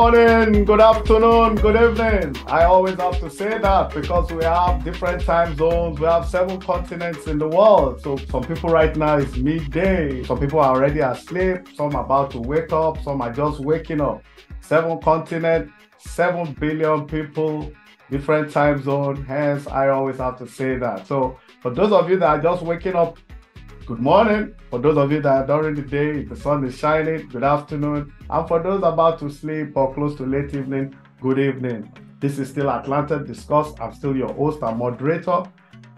morning, good afternoon, good evening. I always have to say that because we have different time zones. We have 7 continents in the world. So some people right now is midday. Some people are already asleep. Some are about to wake up. Some are just waking up. 7 continents, 7 billion people, different time zone. Hence, I always have to say that. So for those of you that are just waking up, good morning. For those of you that are during the day, the sun is shining, good afternoon. And for those about to sleep or close to late evening, good evening. This is still Atlanta Discuss. I'm still your host and moderator.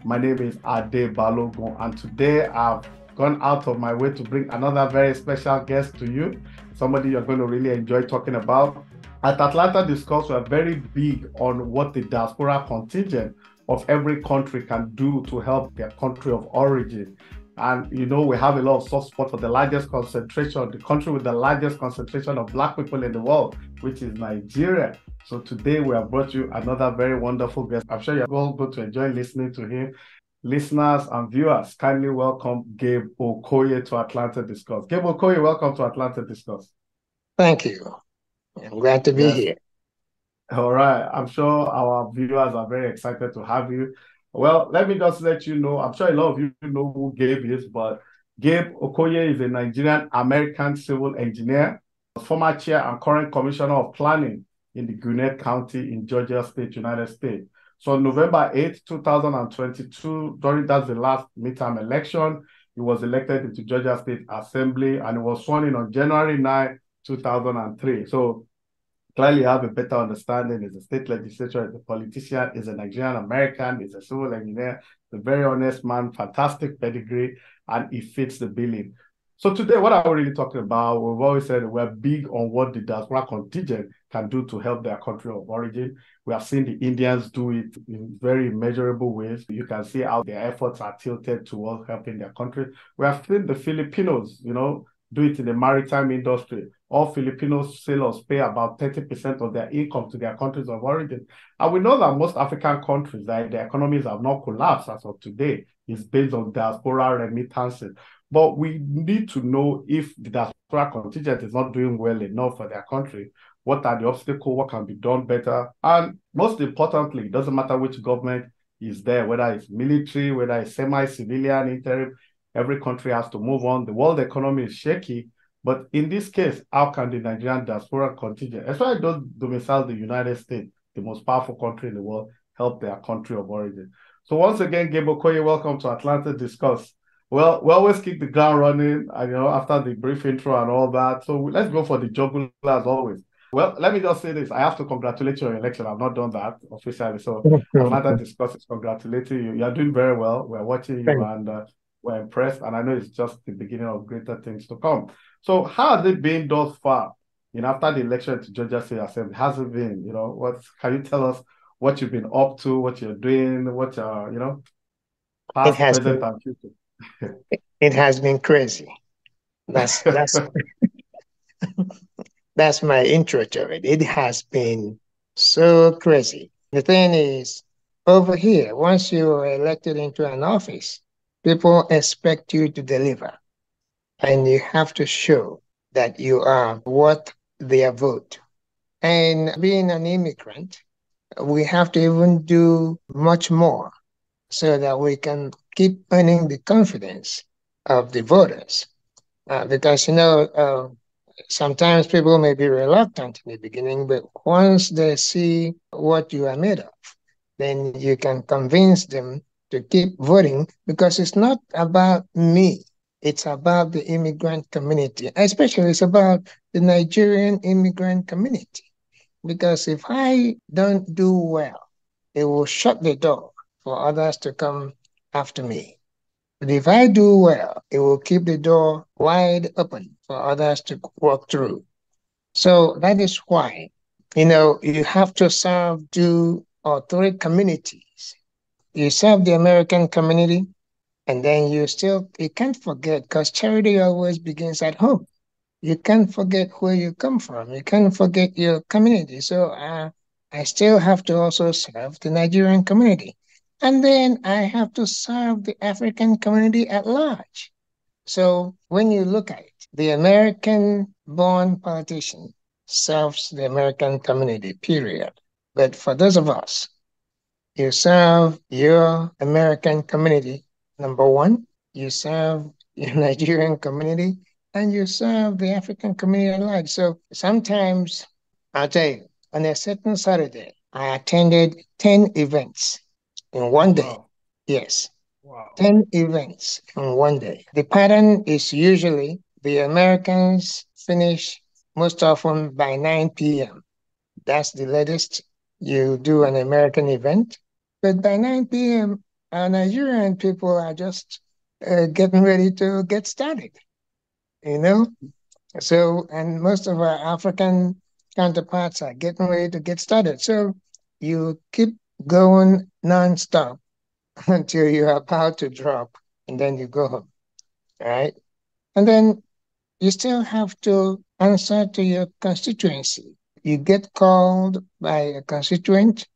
My name is Ade Balogun, and today I've gone out of my way to bring another very special guest to you, somebody you're going to really enjoy talking about. At Atlanta Discuss, we're very big on what the diaspora contingent of every country can do to help their country of origin. And you know, we have a lot of soft spot for the largest concentration, the country with the largest concentration of Black people in the world, which is Nigeria. So today we have brought you another very wonderful guest. I'm sure you're all going to enjoy listening to him. Listeners and viewers, kindly welcome Gabe Okoye to Atlanta Discuss. Gabe Okoye, welcome to Atlanta Discuss. Thank you. I'm glad to be here. All right. I'm sure our viewers are very excited to have you. Well, let me just let you know, I'm sure a lot of you know who Gabe is, but Gabe Okoye is a Nigerian American civil engineer, former chair and current commissioner of planning in the Gwinnett County in Georgia State, United States. So on November 8, 2022, during that's the last midterm election, he was elected into Georgia State Assembly and he was sworn in on January 9, 2003. So clearly have a better understanding. He's a state legislator, he's a politician, he's a Nigerian American, he's a civil engineer, he's a very honest man, fantastic pedigree, and he fits the billing. So today, what are we really talking about? We've always said we're big on what the diaspora contingent can do to help their country of origin. We have seen the Indians do it in very measurable ways. You can see how their efforts are tilted towards helping their country. We have seen the Filipinos, do it in the maritime industry. All Filipino sailors pay about 30% of their income to their countries of origin. And we know that most African countries, that their economies have not collapsed as of today, is based on diaspora remittances. But we need to know if the diaspora contingent is not doing well enough for their country. What are the obstacles? What can be done better? And most importantly, it doesn't matter which government is there, whether it's military, whether it's semi-civilian, interim, every country has to move on. The world economy is shaky. But in this case, how can the Nigerian diaspora contingent, especially those domiciled in the United States, the most powerful country in the world, help their country of origin? So once again, Gabe Okoye, welcome to Atlanta Discuss. Well, we always keep the ground running, after the brief intro and all that. So let's go for the jugular as always. Well, let me just say this. I have to congratulate you on your election. I've not done that officially. So Atlanta Discuss is congratulating you. You're doing very well. We're watching you and we're impressed. And I know it's just the beginning of greater things to come. So how has it been thus far? After the election to Georgia State Assembly, has it been? Can you tell us what you've been up to, what you're doing, what past, present, and future? It has been crazy. That's that's my intro to it. It has been so crazy. The thing is, over here, once you are elected into an office, people expect you to deliver. And you have to show that you are worth their vote. And being an immigrant, we have to even do much more so that we can keep earning the confidence of the voters. Because, sometimes people may be reluctant in the beginning, but once they see what you are made of, then you can convince them to keep voting, because it's not about me. It's about the immigrant community, especially it's about the Nigerian immigrant community. Because if I don't do well, it will shut the door for others to come after me. But if I do well, it will keep the door wide open for others to walk through. So that is why, you have to serve 2 or 3 communities. You serve the American community, and then you can't forget, because charity always begins at home. You can't forget where you come from. You can't forget your community. So I still have to also serve the Nigerian community. And then I have to serve the African community at large. So when you look at it, the American-born politician serves the American community, period. But for those of us, you serve your American community, number one, you serve your Nigerian community, and you serve the African community alike. So sometimes, I'll tell you, on a certain Saturday, I attended 10 events in Oh, one day. wow. Yes, Wow. 10 events in one day. The pattern is usually the Americans finish most often by 9 p.m. That's the latest you do an American event. But by 9 p.m., our Nigerian people are just getting ready to get started, you know? So, and most of our African counterparts are getting ready to get started. So you keep going nonstop until you're about to drop, and then you go home, right? And then you still have to answer to your constituency. You get called by a constituent,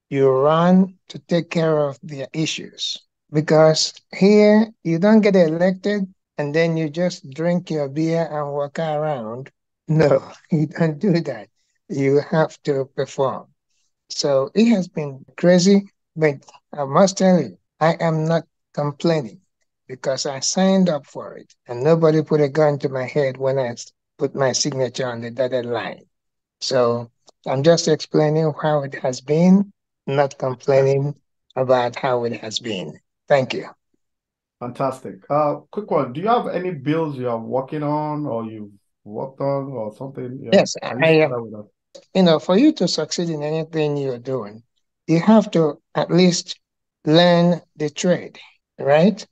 you run to take care of their issues. Because here, you don't get elected and then you just drink your beer and walk around. No, you don't do that. You have to perform. So it has been crazy, but I must tell you, I am not complaining because I signed up for it and nobody put a gun to my head when I put my signature on the dotted line. So I'm just explaining how it has been, not complaining about how it has been. Thank you. Fantastic. Quick one. Do you have any bills you are working on or you've worked on or something? Yeah. Yes, Can you I share am. that with us? For you to succeed in anything you're doing, you have to at least learn the trade, right?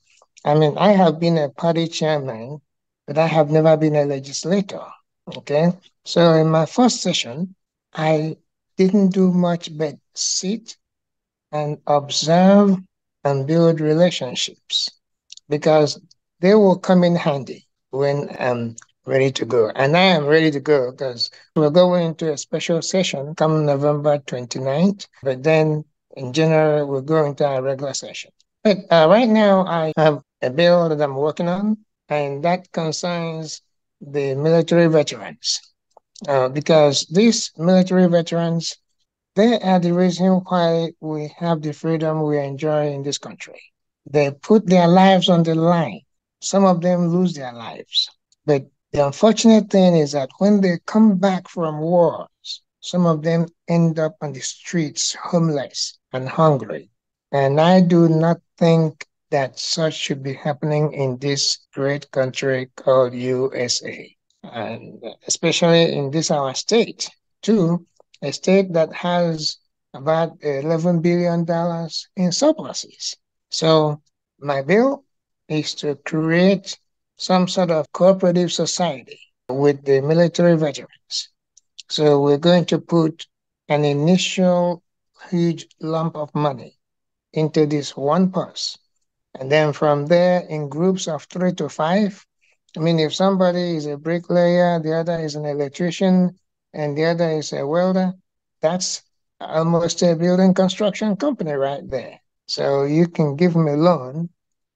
I mean, I have been a party chairman, but I have never been a legislator. Okay. So in my first session, I didn't do much but sit and observe and build relationships because they will come in handy when I'm ready to go. And I am ready to go because we're going into a special session come November 29th. But then in January, we're going to our regular session. But right now, I have a bill that I'm working on, and that concerns the military veterans. Because these military veterans, they are the reason why we have the freedom we enjoy in this country. They put their lives on the line. Some of them lose their lives. But the unfortunate thing is that when they come back from wars, some of them end up on the streets homeless and hungry. And I do not think that such should be happening in this great country called USA. And especially in this our state, too, a state that has about $11 billion in surpluses. So my bill is to create some sort of cooperative society with the military veterans. So we're going to put an initial huge lump of money into this one purse. And then from there, in groups of 3 to 5, I mean, if somebody is a bricklayer, the other is an electrician, and the other is a welder, that's almost a building construction company right there. So you can give them a loan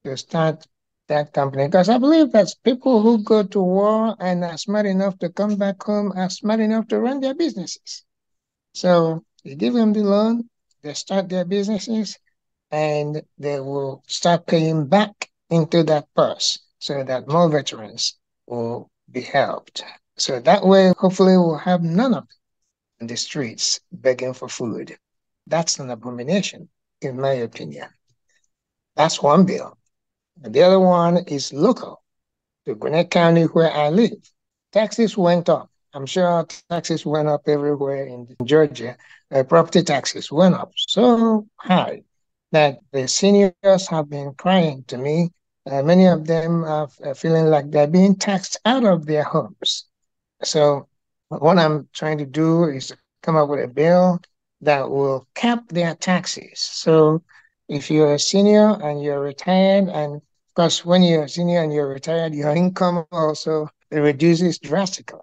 to start that company. Because I believe that people who go to war and are smart enough to come back home are smart enough to run their businesses. So you give them the loan, they start their businesses, and they will start paying back into that purse so that more veterans will be helped. So that way, hopefully, we'll have none of them in the streets begging for food. That's an abomination, in my opinion. That's one bill. And the other one is local to Gwinnett County, where I live. Taxes went up. I'm sure taxes went up everywhere in Georgia. Property taxes went up so high that the seniors have been crying to me. Many of them are feeling like they're being taxed out of their homes. So, what I'm trying to do is to come up with a bill that will cap their taxes. So, if you're a senior and you're retired, and of course, when you're a senior and you're retired, your income also reduces drastically.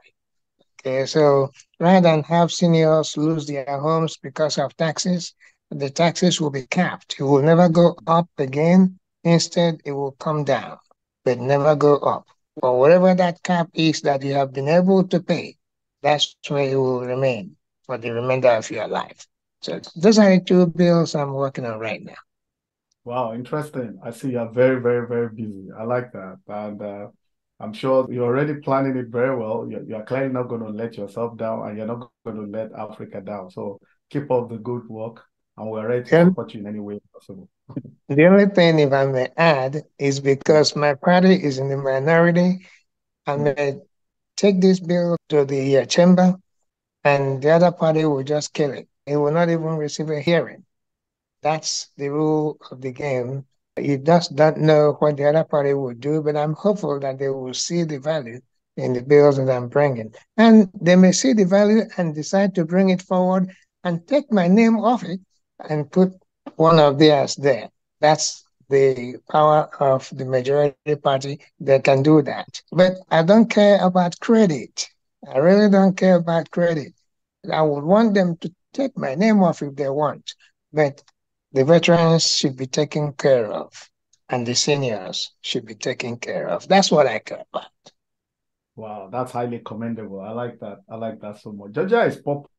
Okay, so rather than have seniors lose their homes because of taxes, the taxes will be capped. It will never go up again. Instead, it will come down, but never go up. Or whatever that cap is that you have been able to pay, That's where you will remain for the remainder of your life. So those are the two bills I'm working on right now. Wow, interesting. I see you're very, very, very busy. I like that. And I'm sure you're already planning it very well. You're clearly not going to let yourself down and you're not going to let Africa down. So keep up the good work and we're ready to The, support you in any way possible. the only thing, if I may add, is because my party is in the minority, I Mm. may take this bill to the chamber and the other party will just kill it. It will not even receive a hearing. That's the rule of the game. You just don't know what the other party will do, but I'm hopeful that they will see the value in the bills that I'm bringing. And they may see the value and decide to bring it forward and take my name off it and put one of theirs there. That's the power of the majority party. They can do that. But I don't care about credit. I really don't care about credit. I would want them to take my name off if they want. But the veterans should be taken care of, and the seniors should be taken care of. That's what I care about. Wow, that's highly commendable. I like that. I like that so much. Georgia is purple.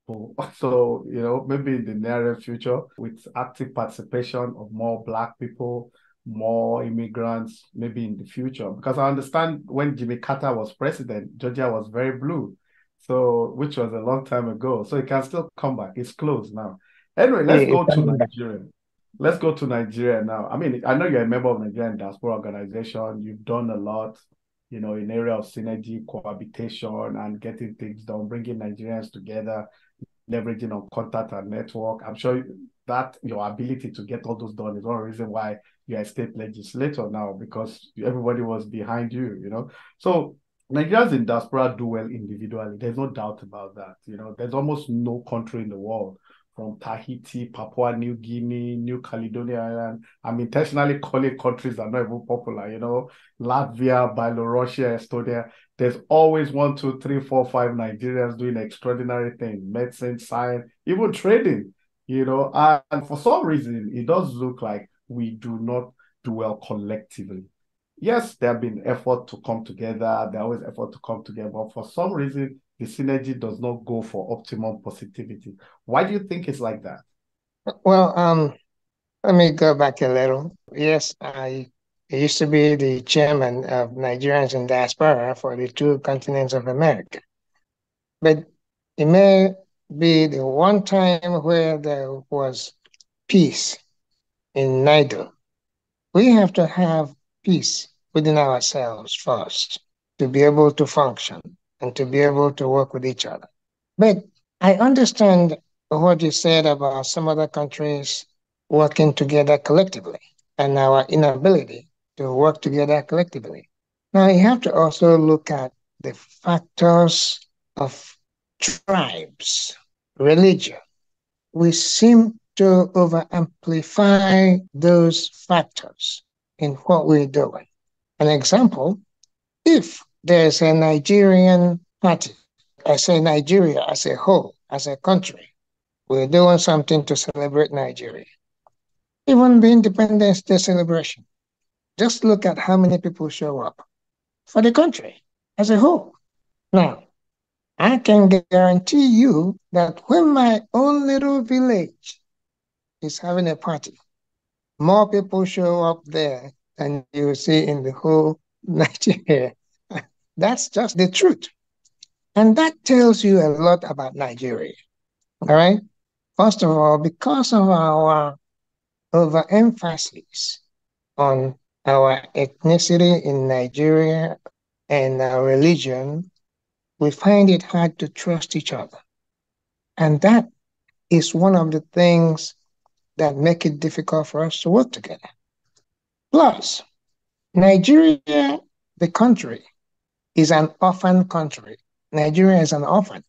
So, maybe in the nearer future, with active participation of more Black people, more immigrants, maybe in the future. Because I understand when Jimmy Carter was president, Georgia was very blue. So, which was a long time ago. So it can still come back. It's closed now. Anyway, let's It's go to coming back. Nigeria. Let's go to Nigeria now. I mean, I know you're a member of Nigerian Diaspora Organization. You've done a lot in area of synergy, cohabitation, and getting things done, bringing Nigerians together, leveraging on contact and network. I'm sure that your ability to get all those done is one reason why you're a state legislator now, because everybody was behind you. So Nigerians in diaspora do well individually. There's no doubt about that. There's almost no country in the world from Tahiti, Papua New Guinea, New Caledonia Island. I'm intentionally calling countries that are not even popular, Latvia, Belarusia, Estonia. There's always one, two, three, four, five Nigerians doing extraordinary things, medicine, science, even trading, and for some reason, it does look like we do not do well collectively. Yes, there have been effort to come together. There always effort to come together, but for some reason, the synergy does not go for optimum positivity. Why do you think it's like that? Well, let me go back a little. Yes, I used to be the chairman of Nigerians in Diaspora for the two continents of America. But it may be the one time where there was peace in NIDO. We have to have peace within ourselves first to be able to function and to be able to work with each other. But I understand what you said about some other countries working together collectively and our inability to work together collectively. Now, you have to also look at the factors of tribes, religion. We seem to over amplify those factors in what we're doing. An example, if there's a Nigerian party, I say Nigeria as a whole, as a country, we're doing something to celebrate Nigeria. Even the Independence Day celebration, just look at how many people show up for the country as a whole. Now, I can guarantee you that when my own little village is having a party, more people show up there than you see in the whole Nigeria. That's just the truth. And that tells you a lot about Nigeria. All right. First of all, because of our overemphasis on our ethnicity in Nigeria and our religion, we find it hard to trust each other. And that is one of the things that make it difficult for us to work together. Plus, Nigeria, the country, is an orphan country. Nigeria is an orphan.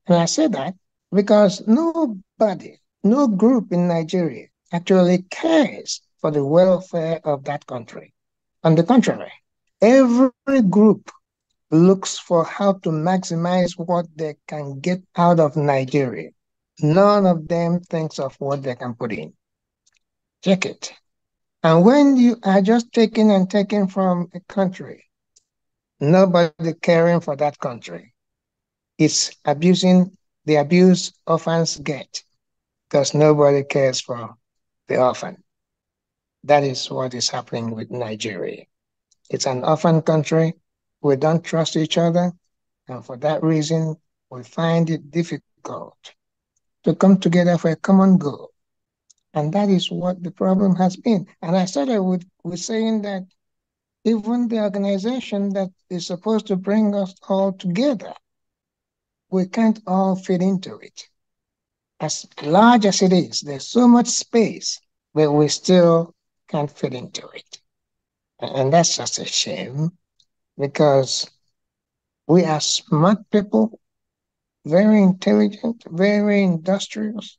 And I say that because nobody, no group in Nigeria actually cares for the welfare of that country. On the contrary, every group looks for how to maximize what they can get out of Nigeria. None of them thinks of what they can put in. Check it. And when you are just taking and taking from a country, nobody caring for that country, It's abusing the abuse orphans get because nobody cares for the orphan. That is what is happening with Nigeria. It's an orphan country. We don't trust each other. And for that reason, we find it difficult to come together for a common goal. And that is what the problem has been. And I started with saying that even the organization that is supposed to bring us all together, we can't all fit into it. As large as it is, there's so much space, but we still can't fit into it. And that's just a shame because we are smart people, very intelligent, very industrious,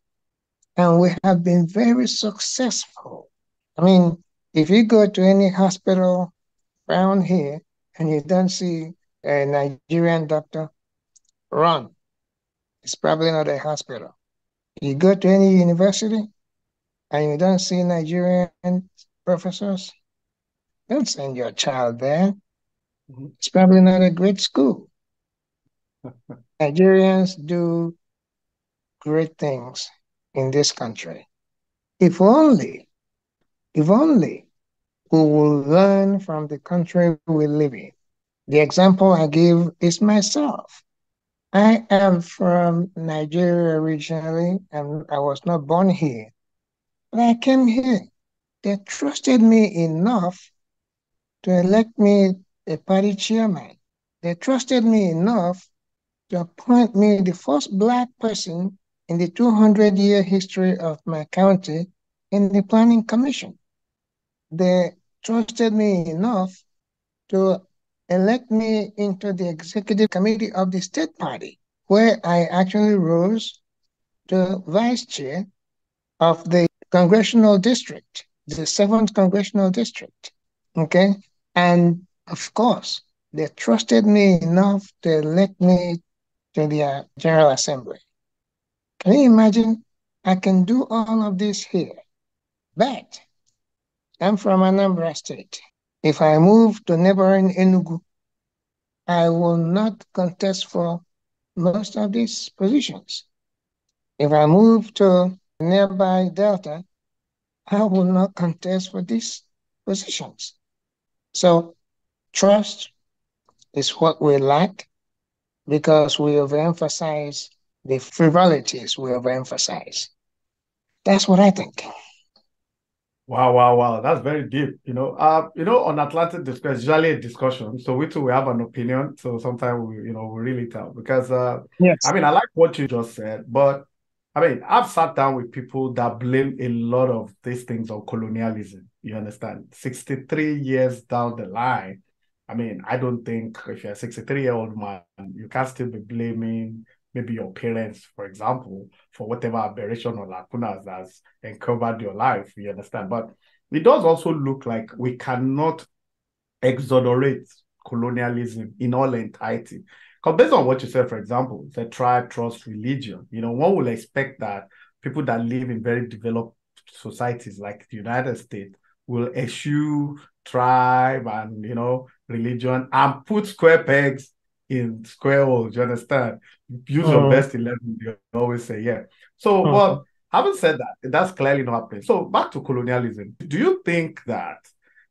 and we have been very successful. I mean, if you go to any hospital around here and you don't see a Nigerian doctor, run. It's probably not a hospital. You go to any university and you don't see Nigerian professors, don't send your child there. It's probably not a great school. Nigerians do great things in this country. If only, if only we will learn from the country we live in. The example I give is myself. I am from Nigeria originally, and I was not born here. But I came here. They trusted me enough to elect me a party chairman. They trusted me enough to appoint me the first Black person in the 200-year history of my county in the Planning Commission. They trusted me enough to elect me into the executive committee of the state party, where I actually rose to vice chair of the congressional district, the 7th congressional district. Okay. And of course, they trusted me enough to elect me to the General Assembly. Can you imagine? I can do all of this here, but I'm from Anambra State. If I move to neighboring Enugu, I will not contest for most of these positions. If I move to nearby Delta, I will not contest for these positions. So trust is what we lack because we overemphasize the frivolities we overemphasize. That's what I think. Wow, wow, wow. That's very deep. On Atlantic discourse, usually a discussion. So we too we have an opinion. So sometimes we really tell because Yes. I like what you just said, but I've sat down with people that blame a lot of these things on colonialism. You understand? 63 years down the line. I don't think if you're a 63-year-old man, you can't still be blaming maybe your parents, for example, for whatever aberration or lacunas that's uncovered your life, you understand? But it does also look like we cannot exonerate colonialism in all entirety. Because based on what you said, for example, the tribe, trust, religion, one will expect that people that live in very developed societies like the United States will eschew tribe and, religion and put square pegs in square holes, you understand? Use your Mm, best 11, you always say, yeah. So, mm. but having said that, that's clearly not happening. So back to colonialism. Do you think that,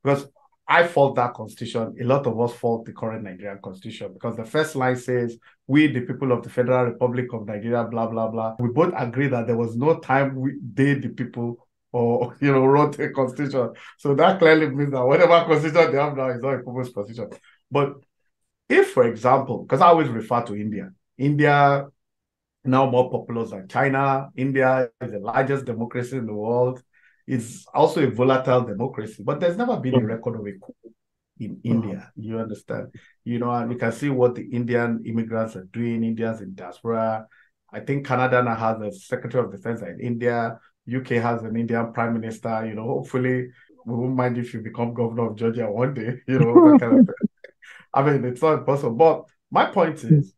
because I fault that constitution, a lot of us fault the current Nigerian constitution because the first line says, we, the people of the Federal Republic of Nigeria, blah, blah, blah. We both agree that there was no time they, the people, or, wrote a constitution. So that clearly means that whatever constitution they have now is not a people's constitution. But if, for example, because I always refer to India now more populous than China. India is the largest democracy in the world. It's also a volatile democracy, but there's never been a Mm, record of a coup in mm, India. You understand? And you can see what the Indian immigrants are doing, Indians in diaspora. I think Canada now has a Secretary of Defense in India. UK has an Indian Prime Minister. Hopefully we won't mind if you become governor of Georgia one day, that kind of thing. It's not possible. But my point is,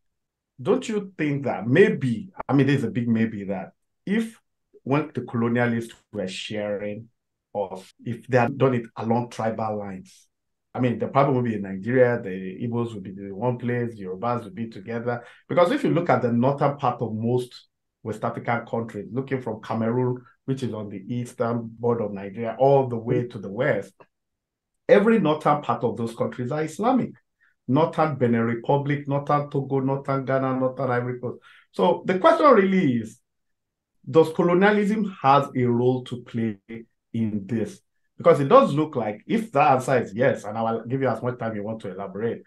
don't you think that maybe, there's a big maybe that if when the colonialists were sharing us, if they had done it along tribal lines, I mean, the problem will be in Nigeria, the Igbos will be in one place, the Yorubas will be together. Because if you look at the northern part of most West African countries, looking from Cameroon, which is on the eastern border of Nigeria, all the way to the west, every northern part of those countries are Islamic. Northern Benin Republic, northern Togo, northern Ghana, northern Ivory Coast. So the question really is, does colonialism has a role to play in this? Because it does look like if that answer is yes, and I will give you as much time you want to elaborate,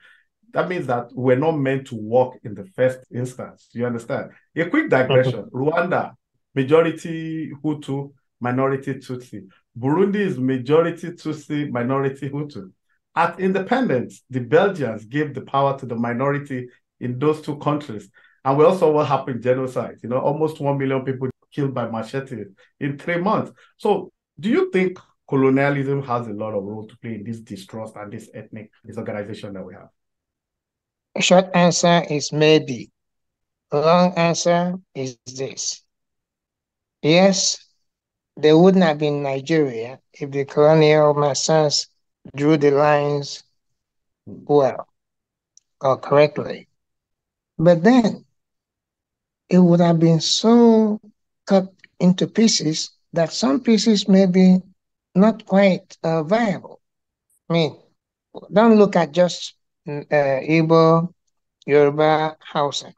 that means that we're not meant to work in the first instance. You understand? A quick digression. Rwanda, majority Hutu, minority Tutsi. Burundi is majority Tutsi, minority Hutu. At independence, the Belgians gave the power to the minority in those two countries. And we also what happened genocide. You know, almost 1 million people killed by machetes in 3 months. So do you think colonialism has a lot of role to play in this distrust and this ethnic disorganization that we have? A short answer is maybe. A long answer is this. Yes, there wouldn't have been Nigeria if the colonial masters drew the lines well or correctly. But then it would have been so cut into pieces that some pieces may be not quite viable. I mean, don't look at just Igbo, Yoruba, Hausa.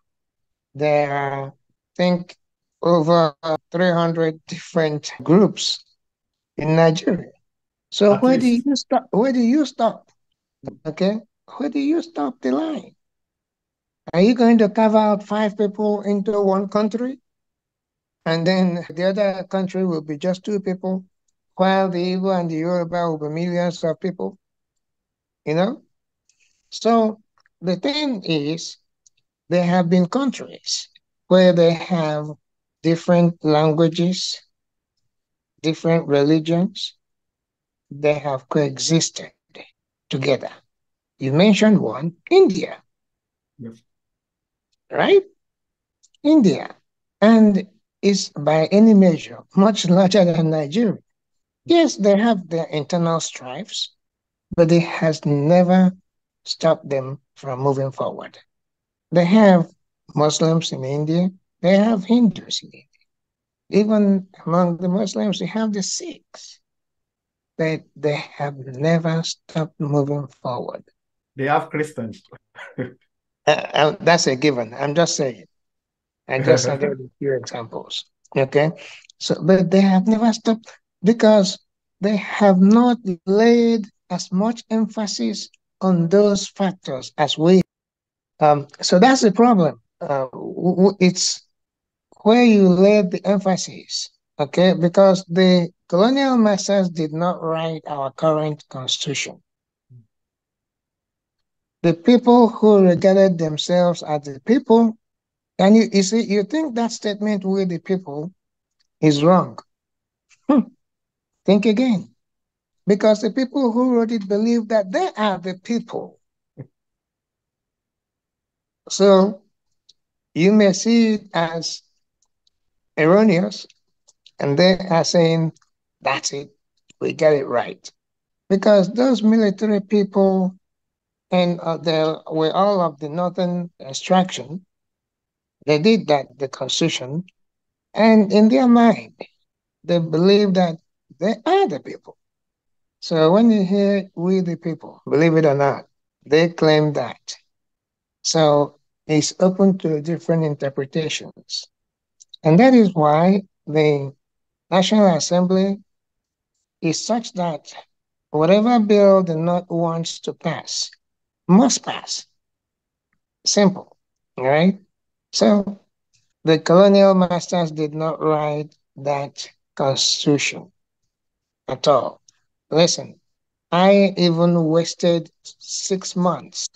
There are, I think, over 300 different groups in Nigeria. So At where do least. you stop? Where do you stop? Okay, where do you stop the line? Are you going to carve out 5 people into one country, and then the other country will be just 2 people, while the Igbo and the Yoruba will be millions of people? You know. So the thing is, there have been countries where they have different languages, different religions, they have coexisted together. You mentioned one, India, Yes. right? India. And is by any measure much larger than Nigeria. Yes, they have their internal strifes, but it has never stopped them from moving forward. They have Muslims in India, they have Hindus in India. Even among the Muslims, you have the Sikhs. They have never stopped moving forward. They have Christians. That's a given. I'm just saying. I just added a few examples. Okay. So, but they have never stopped because they have not laid as much emphasis on those factors as we. So that's the problem. It's where you laid the emphasis. Okay, because the colonial masters did not write our current constitution. The people who regarded themselves as the people, and you see, you think that statement, "we the people," is wrong. Think again. Because the people who wrote it believe that they are the people. So you may see it as erroneous, and they are saying, that's it, we get it right. Because those military people and they were all of the northern extraction, they did that, the constitution, and in their mind, they believe that they are the people. So when you hear "we the people," believe it or not, they claim that. So it's open to different interpretations. And that is why the National Assembly is such that whatever bill the North wants to pass must pass. Simple, right? So the colonial masters did not write that constitution at all. Listen, I even wasted 6 months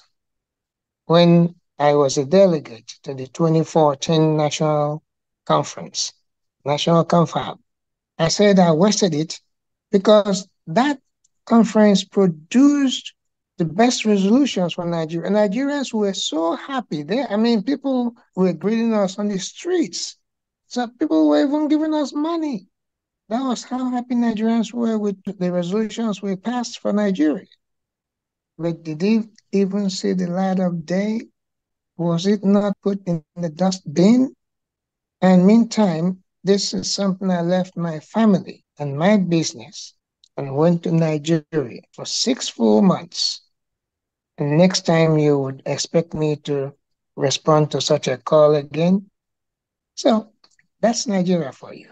when I was a delegate to the 2014 National Conference, National Confab. I said I wasted it because that conference produced the best resolutions for Nigeria. Nigerians were so happy. I mean, people were greeting us on the streets. So people were even giving us money. That was how happy Nigerians were with the resolutions we passed for Nigeria. But did it even see the light of day? Was it not put in the dustbin? And meantime, this is something I left my family and my business and went to Nigeria for 6 full months. And next time you would expect me to respond to such a call again. So that's Nigeria for you.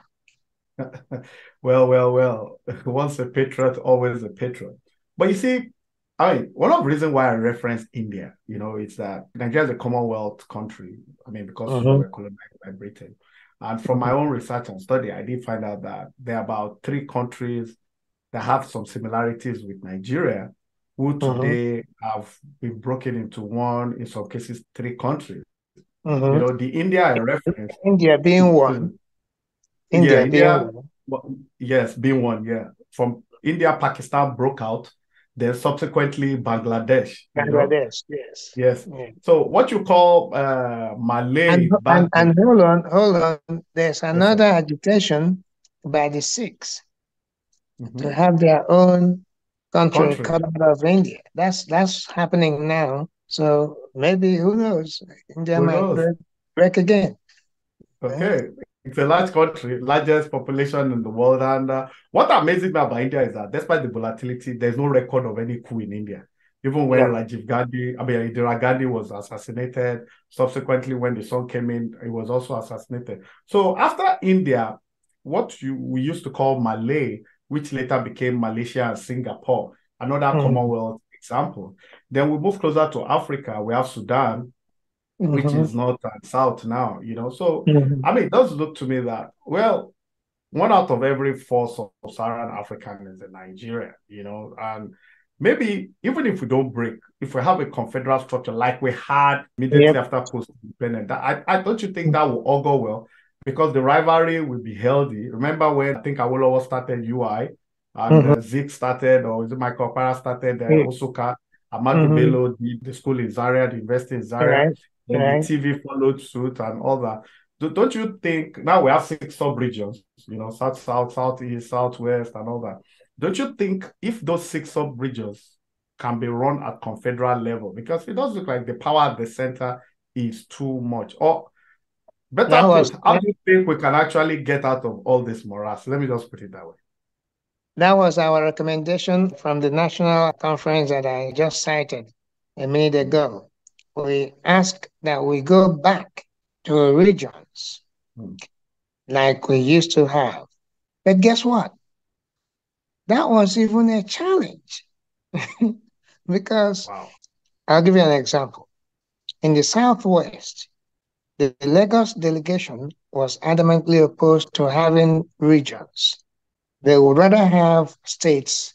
Well. Once a patriot, always a patriot. But you see, one of the reasons why I reference India, it's that Nigeria is a Commonwealth country. I mean, because we Mm-hmm. were colonized by Britain. And from my own research and study, I did find out that there are about three countries that have some similarities with Nigeria, who Mm-hmm. today have been broken into one, in some cases, three countries. Mm-hmm. The India I reference, India being one. yeah, India being India, one. well, yes, being one, yeah. From India, Pakistan broke out, then subsequently Bangladesh. Bangladesh, yes. Yes. Yeah. So what you call Malay back And then, hold on. There's yes, sir. another agitation by the Sikhs to Hmm. have their own country Country. cut out of India. That's happening now. So maybe who knows? India Who might knows? break again. Eh? Okay. It's a large country, largest population in the world. And what amazes me about India is that despite the volatility, there's no record of any coup in India. Even when No. Rajiv Gandhi, I mean, Indira Gandhi was assassinated. Subsequently, when the son came in, he was also assassinated. So after India, we used to call Malay, which later became Malaysia and Singapore, another Mm-hmm. Commonwealth example. Then we move closer to Africa. We have Sudan, which Mm-hmm. is north and south now. So, Mm-hmm. I mean, it does look to me that, well, one out of every four sub-Saharan African is a Nigerian, and maybe even if we don't break, if we have a confederal structure like we had Yep. immediately after post-independence, I don't you think that will all go well? Because the rivalry will be healthy. Remember when I think Awolowo started UI and Mm-hmm. Zik started, or is it Michael Opara started Osoka, Amadu Mm-hmm. Bello did the school in Zaria, the university in Zaria, Right. then the Right. TV followed suit and all that. Don't you think now we have six sub-regions, south, south, southeast, southwest, and all that? Don't you think if those six sub-regions can be run at confederal level, because it does look like the power at the center is too much? Or That better was put, how do you think we can actually get out of all this morass? Let me just put it that way. that was our recommendation from the national conference that I just cited a minute ago. We ask that we go back to regions Hmm. like we used to have. But guess what? That was even a challenge because Wow. I'll give you an example. In the Southwest, the Lagos delegation was adamantly opposed to having regions. They would rather have states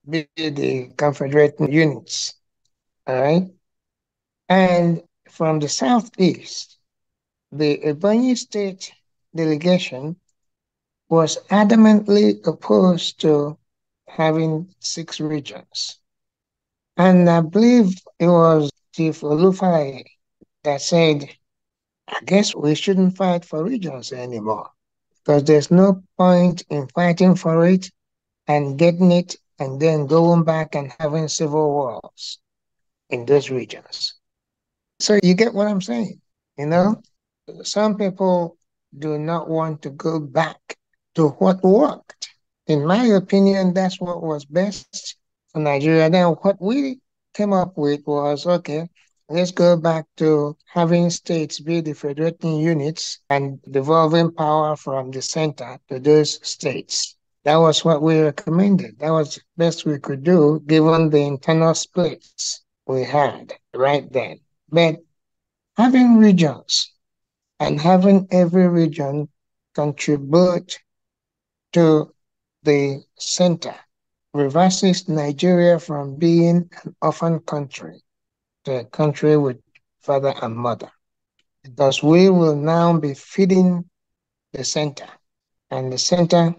be the Confederate units. All right. And from the Southeast, the Ebonyi State delegation was adamantly opposed to having 6 regions. And I believe it was Chief Olufai that said, I guess we shouldn't fight for regions anymore because there's no point in fighting for it and getting it and then going back and having civil wars in those regions. So you get what I'm saying? You Mhm. know, some people do not want to go back to what worked. In my opinion, that's what was best for Nigeria. Then what we came up with was okay, let's go back to having states be the federating units and devolving power from the center to those states. That was what we recommended. That was the best we could do given the internal splits we had right then. But having regions and having every region contribute to the center reverses Nigeria from being an orphan country to a country with father and mother. Because we will now be feeding the center, and the center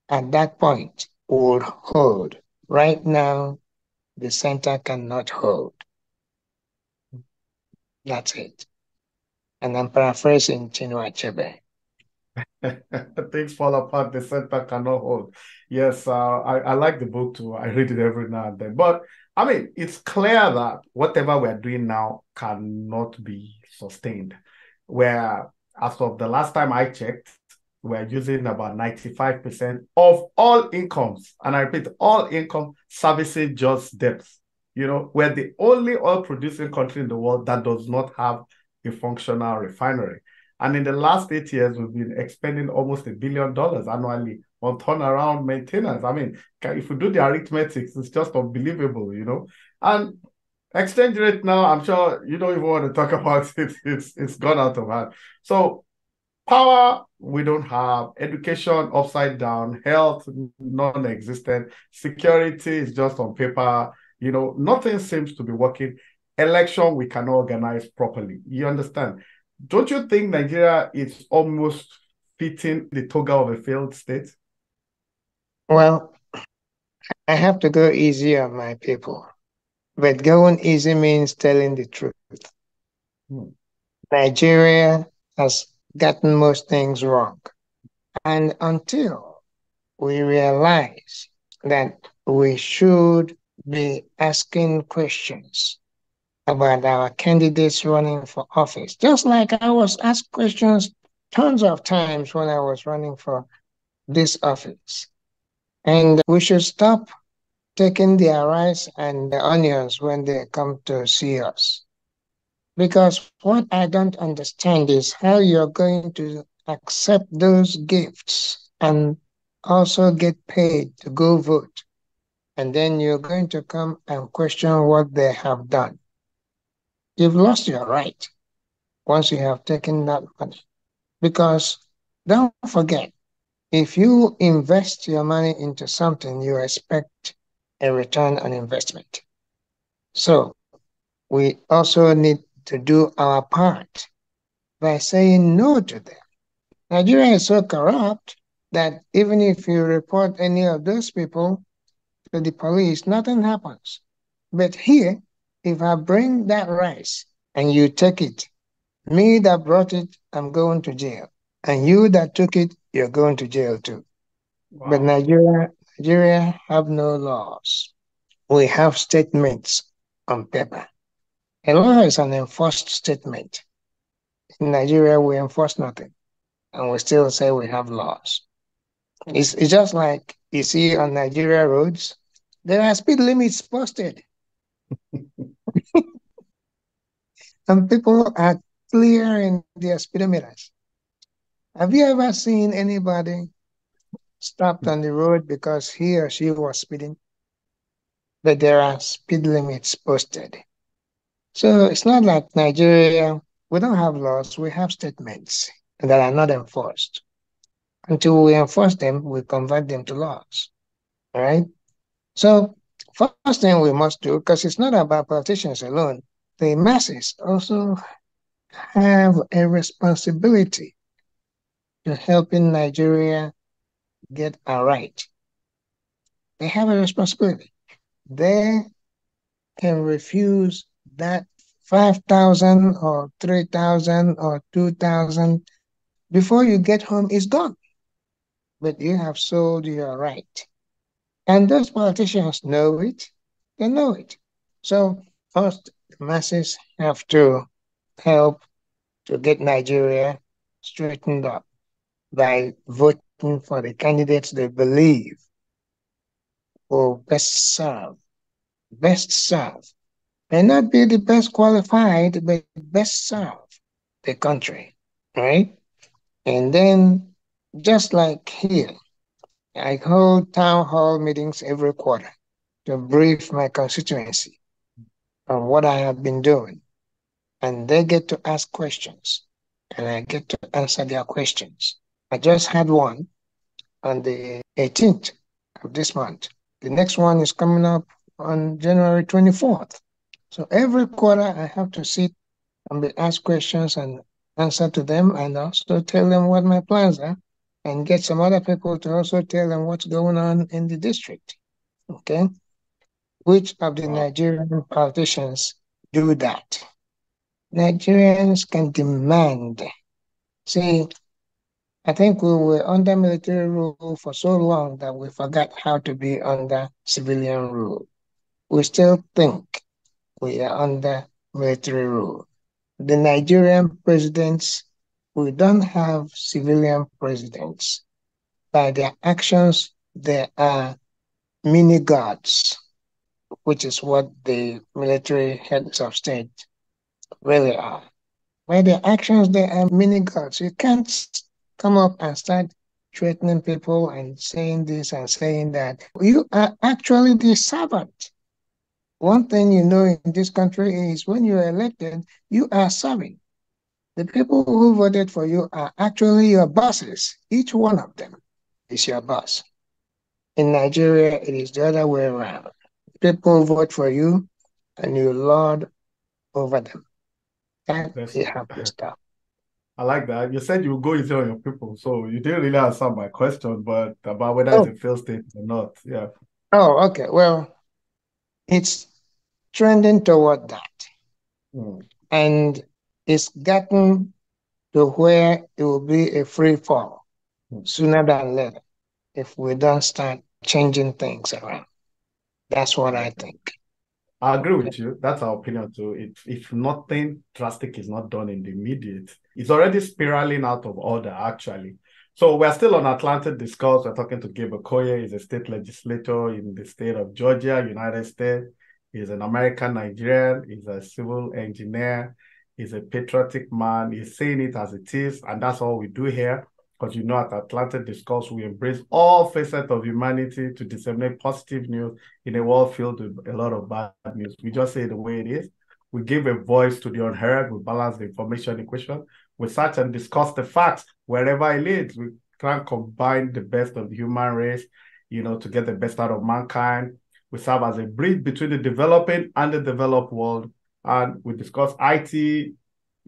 at that point would hold. Right now, the center cannot hold. That's it. And I'm paraphrasing Chinua Achebe. Things fall apart, the center cannot hold. Yes, I like the book too. I read it every now and then. But I mean, it's clear that whatever we're doing now cannot be sustained. Where, as of the last time I checked, we're using about 95% of all incomes. And I repeat, all income servicing just debts. You know, we're the only oil producing country in the world that does not have a functional refinery. And in the last 8 years, we've been expending almost $1 billion annually on turnaround maintenance. I mean, if you do the arithmetic, it's just unbelievable, you know. And exchange rate now, I'm sure you don't even want to talk about it. It's gone out of hand. So power, we don't have. Education, upside down. Health, non-existent. Security is just on paper. You know, nothing seems to be working. Election, we cannot organize properly. You understand? Don't you think Nigeria is almost fitting the toga of a failed state? Well, I have to go easy on my people. But going easy means telling the truth. Hmm. Nigeria has gotten most things wrong. And until we realize that we should be asking questions about our candidates running for office, just like I was asked questions tons of times when I was running for this office. And we should stop taking their rice and the onions when they come to see us. Because what I don't understand is how you're going to accept those gifts and also get paid to go vote. And then you're going to come and question what they have done. You've lost your right once you have taken that money. Because don't forget, if you invest your money into something, you expect a return on investment. So we also need to do our part by saying no to them. Nigeria is so corrupt that even if you report any of those people to the police, nothing happens. But here, if I bring that rice and you take it, me that brought it, I'm going to jail. And you that took it, you're going to jail too. But Wow. Nigeria have no laws. We have statements on paper. A law is an enforced statement. In Nigeria, we enforce nothing, and we still say we have laws. It's just like you see on Nigeria roads, there are speed limits posted, and people are clearing their speedometers. Have you ever seen anybody stopped on the road because he or she was speeding? But there are speed limits posted. So it's not like Nigeria, we don't have laws, we have statements that are not enforced. Until we enforce them, we convert them to laws. All right. So, first thing we must do, because it's not about politicians alone, the masses also have a responsibility to helping Nigeria get it right. They have a responsibility. They can refuse that 5,000 or 3,000 or 2,000 before you get home is gone. But you have sold your right. And those politicians know it. They know it. So first, the masses have to help to get Nigeria straightened up by voting for the candidates they believe will best serve. May not be the best qualified, but best serve the country, right? And then, just like here, I hold town hall meetings every quarter to brief my constituency on what I have been doing. And they get to ask questions, and I get to answer their questions. I just had one on the 18th of this month. The next one is coming up on January 24th. So every quarter, I have to sit and be asked questions and answer to them, and also tell them what my plans are, and get some other people to also tell them what's going on in the district. Okay? Which of the Wow. Nigerian politicians do that? Nigerians can demand. See, I think we were under military rule for so long that we forgot how to be under civilian rule. We still think we are under military rule. The Nigerian presidents, we don't have civilian presidents. By their actions, they are mini gods, which is what the military heads of state really are. By their actions, they are mini gods. You can't come up and start threatening people and saying this and saying that. You are actually the servant. One thing you know in this country is when you are elected, you are serving. The people who voted for you are actually your bosses. Each one of them is your boss. In Nigeria, it is the other way around. People vote for you and you lord over them. That That's we have to stop. I like that. You said you go easy on your people, so you didn't really answer my question, but about whether it's Oh, a failed state or not. Yeah. oh, okay. Well, it's trending toward that. Mm. And it's gotten to where it will be a free fall Mm. sooner than later if we don't start changing things around. That's what I Okay. think. I agree with you. That's our opinion too. If nothing drastic is not done in the immediate, it's already spiraling out of order, actually. So we're still on Atlantic Discourse. We're talking to Gabe Okoye. He's a state legislator in the state of Georgia, United States. He's an American Nigerian. He's a civil engineer. He's a patriotic man. He's saying it as it is, and that's all we do here. Because you know, at Atlantic Discourse, we embrace all facets of humanity to disseminate positive news in a world filled with a lot of bad news. We just say it the way it is. We give a voice to the unheard. We balance the information equation. We search and discuss the facts wherever it leads. We try and combine the best of the human race, to get the best out of mankind. We serve as a bridge between the developing and the developed world. And we discuss IT,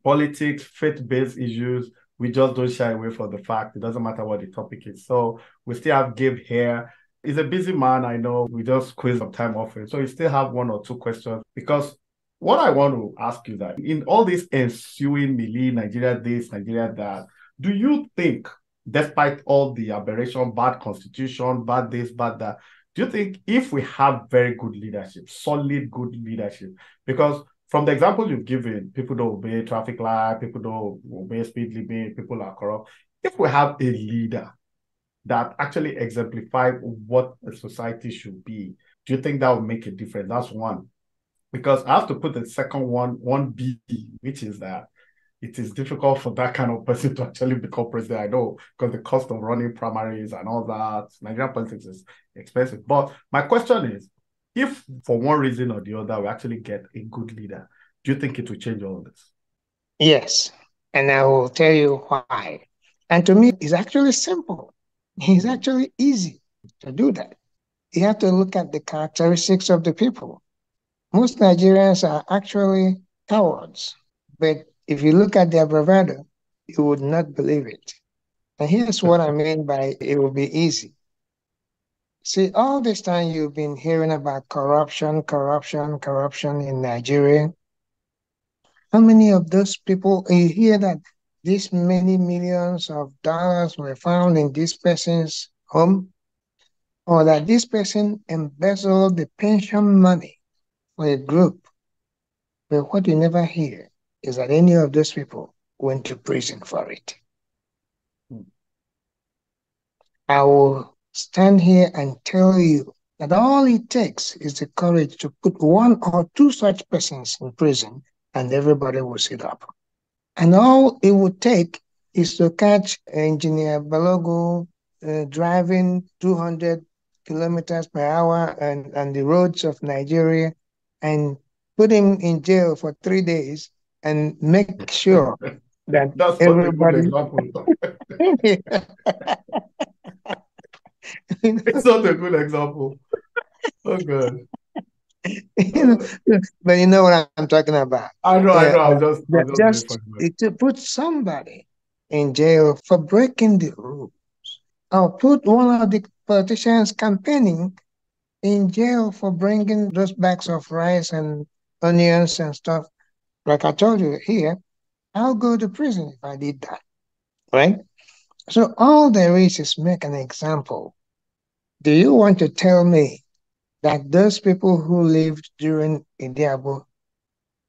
politics, faith-based issues. We just don't shy away from the fact. It doesn't matter what the topic is. So we still have Gabe here. He's a busy man, I know. We just squeeze some time off it. So we still have one or two questions because what I want to ask you that in all this ensuing Mili, Nigeria this, Nigeria that, do you think, despite all the aberration, bad constitution, bad this, bad that, do you think if we have very good leadership, solid good leadership, because from the example you've given, people don't obey traffic light, people don't obey speed limit, people are corrupt. If we have a leader that actually exemplify what a society should be, do you think that would make a difference? That's one. Because I have to put the second one B, which is that it is difficult for that kind of person to actually become president. I know, because the cost of running primaries and all that, Nigerian politics is expensive. But my question is, if for one reason or the other we actually get a good leader, do you think it will change all of this? Yes, and I will tell you why. And to me, it's actually simple. It's Mm. actually easy to do that. You have to look at the characteristics of the people. Most Nigerians are actually cowards, but if you look at their bravado, you would not believe it. And here's what I mean by it will be easy. See, all this time you've been hearing about corruption, corruption, corruption in Nigeria. How many of those people, you hear that this many millions of dollars were found in this person's home, or that this person embezzled the pension money for a group? But what you never hear is that any of those people went to prison for it. Mm. I will stand here and tell you that all it takes is the courage to put one or two such persons in prison, and everybody will sit up. And all it would take is to catch Engineer Balogo driving 200 kilometers per hour on the roads of Nigeria and put him in jail for 3 days and make sure that That's not a good everybody. example. It's not a good example. Oh, God. you know, Uh, but you know what I'm talking about. I know. I was just being Just funny. to put somebody in jail for breaking the rules, or put one of the politicians campaigning in jail for bringing those bags of rice and onions and stuff. Like I told you here, I'll go to prison if I did that, right? So all there is make an example. Do you want to tell me that those people who lived during Idiabo,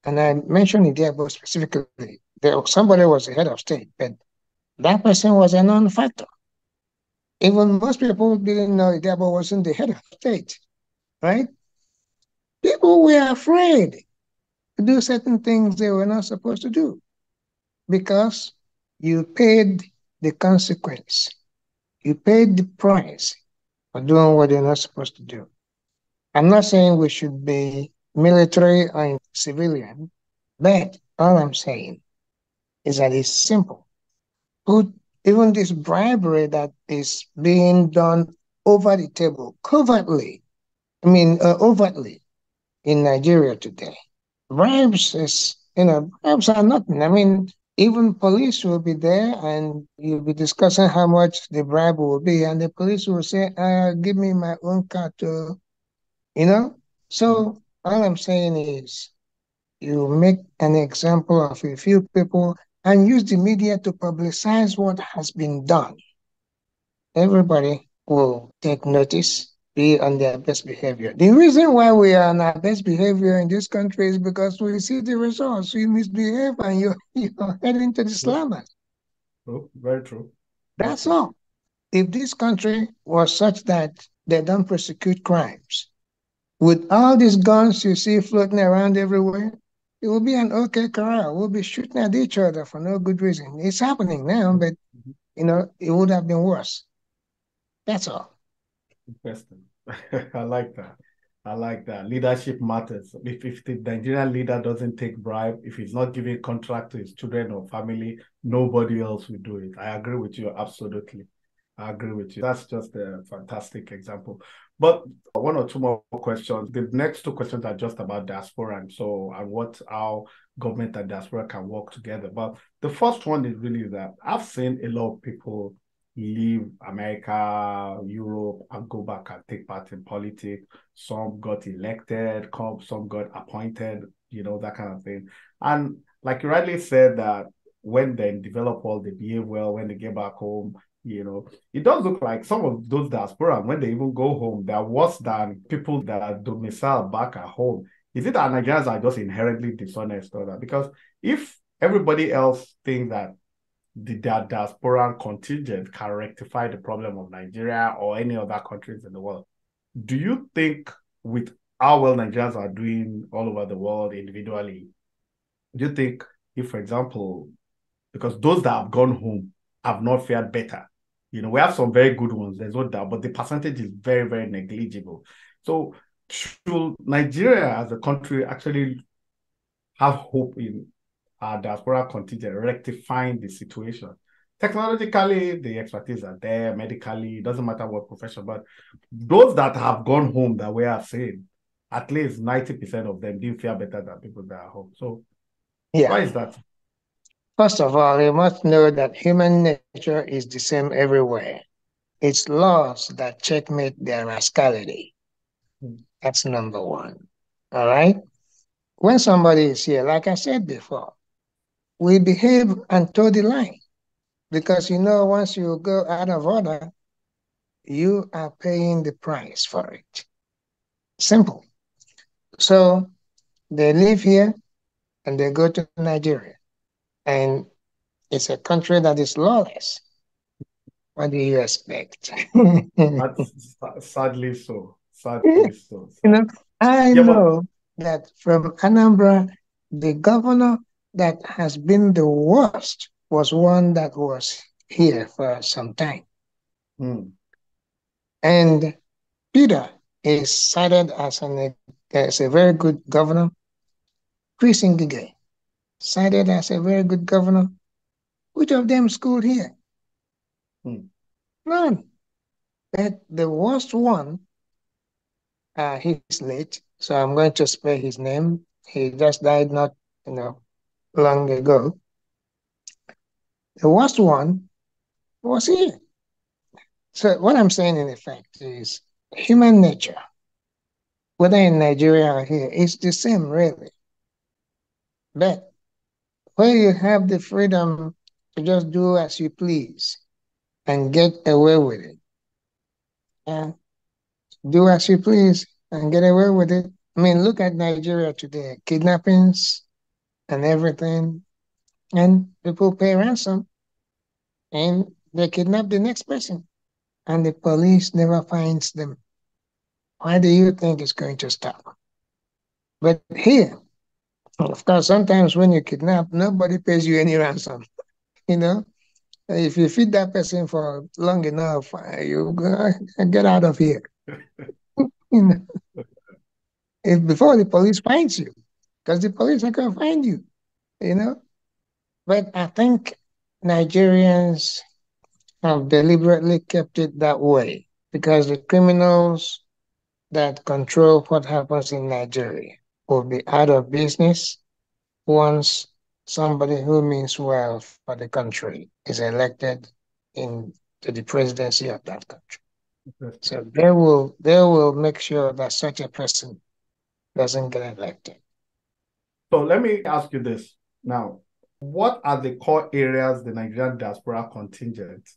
and I mentioned Idiabo specifically, somebody was the head of state, but that person was a non-factor. Even most people didn't know Idiabo wasn't the head of state, right? People were afraid to do certain things they were not supposed to do because you paid the consequence. You paid the price for doing what you're not supposed to do. I'm not saying we should be military or civilian, but all I'm saying is that it's simple. Put even this bribery that is being done over the table, covertly, overtly in Nigeria today. Bribes are nothing. I mean, even police will be there and you'll be discussing how much the bribe will be, and the police will say, give me my own car to, you know? So all I'm saying is you make an example of a few people and use the media to publicize what has been done. Everybody will take notice, be on their best behavior. The reason why we are on our best behavior in this country is because we see the results. You misbehave and you're heading to the True. slammers. True. Very true. Very That's true. all. If this country was such that they don't prosecute crimes, with all these guns you see floating around everywhere, it will be an okay corral. We'll be shooting at each other for no good reason. It's happening now, but Mhm. it would have been worse. That's all. Interesting. I like that. I like that. Leadership matters. If the Nigerian leader doesn't take bribe, if he's not giving contract to his children or family, nobody else will do it. I agree with you absolutely. I agree with you. That's just a fantastic example. But one or two more questions. The next two questions are just about diaspora and how government and diaspora can work together. But the first one is really that I've seen a lot of people leave America, Europe, and go back and take part in politics. Some got elected, some got appointed, that kind of thing. And like you rightly said, that when they develop well, they behave well, when they get back home, it does look like some of those diaspora, when they even go home, they're worse than people that are domiciled back at home. Is it that Nigerians are just inherently dishonest or that? Because if everybody else thinks that the diasporan contingent can rectify the problem of Nigeria or any other countries in the world, do you think with how well Nigerians are doing all over the world individually, do you think if, for example, because those that have gone home have not fared better, we have some very good ones, there's no doubt, but the percentage is very, very negligible. So should Nigeria as a country actually have hope in our diaspora contingent rectifying the situation? Technologically, the expertise are there, medically, it doesn't matter what profession, but those that have gone home that we are saying, at least 90% of them didn't fare better than people that are home. So Yeah. why is that? First of all, you must know that human nature is the same everywhere. It's laws that checkmate their rascality. Hmm. That's number one. All right? When somebody is here, like I said before, we behave and toe the line because once you go out of order, you are paying the price for it. Simple. So they live here and they go to Nigeria, and it's a country that is lawless. What do you expect? That's sadly so. Sadly so. You know, I Yeah, but know that from Anambra, the governor that has been the worst was one that was here for some time. hmm, And Peter is cited as a very good governor. Chris Ngige, cited as a very good governor. Which of them schooled here? hmm, None. But the worst one, he's late, so I'm going to spare his name. He just died not, you know, long ago. The worst one was here. So what I'm saying in effect is human nature, whether in Nigeria or here, is the same really. But where you have the freedom to just do as you please, and get away with it. And do as you please and get away with it. I mean, look at Nigeria today, kidnappings and everything, and people pay ransom and they kidnap the next person, and the police never finds them. Why do you think it's going to stop? But here, of course, sometimes when you kidnap, nobody pays you any ransom. You know, if you feed that person for long enough, you get out of here. You know, if before the police finds you, because the police are going to find you. You know, but I think Nigerians have deliberately kept it that way because the criminals that control what happens in Nigeria will be out of business once somebody who means well for the country is elected into the presidency of that country. So they will make sure that such a person doesn't get elected. So let me ask you this now. What are the core areas the Nigerian diaspora contingent